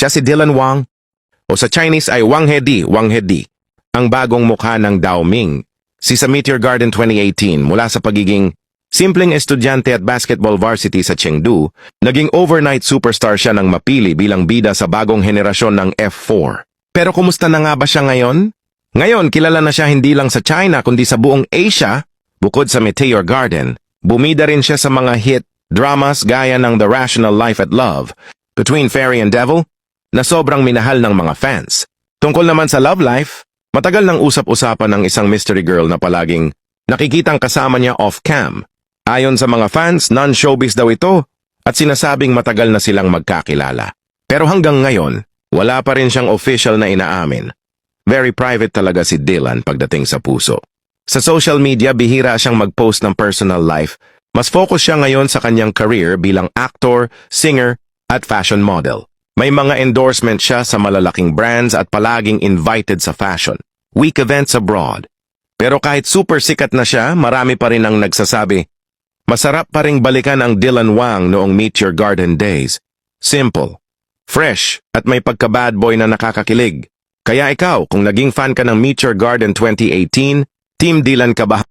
Siya si Dylan Wang, o sa Chinese ay Wang Hedi, ang bagong mukha ng Dao Ming. Si sa Meteor Garden 2018 mula sa pagiging simpleng estudyante at basketball varsity sa Chengdu, naging overnight superstar siya ng mapili bilang bida sa bagong henerasyon ng F4. Pero kumusta na nga ba siya ngayon? Ngayon, kilala na siya hindi lang sa China kundi sa buong Asia. Bukod sa Meteor Garden, bumida rin siya sa mga hit dramas gaya ng The Rational Life at Love, Between Fairy and Devil, na sobrang minahal ng mga fans. Tungkol naman sa love life, matagal nang usap-usapan ng isang mystery girl na palaging nakikitang kasama niya off-cam. Ayon sa mga fans, non-showbiz daw ito at sinasabing matagal na silang magkakilala. Pero hanggang ngayon, wala pa rin siyang official na inaamin. Very private talaga si Dylan pagdating sa puso. Sa social media, bihira siyang mag-post ng personal life. Mas focus siya ngayon sa kanyang career bilang actor, singer, at fashion model. May mga endorsement siya sa malalaking brands at palaging invited sa fashion week events abroad. Pero kahit super sikat na siya, marami pa rin ang nagsasabi, masarap pa ring balikan ang Dylan Wang noong Meteor Garden days. Simple, fresh, at may pagka-bad boy na nakakakilig. Kaya ikaw, kung naging fan ka ng Meteor Garden 2018, Team Dylan ka ba?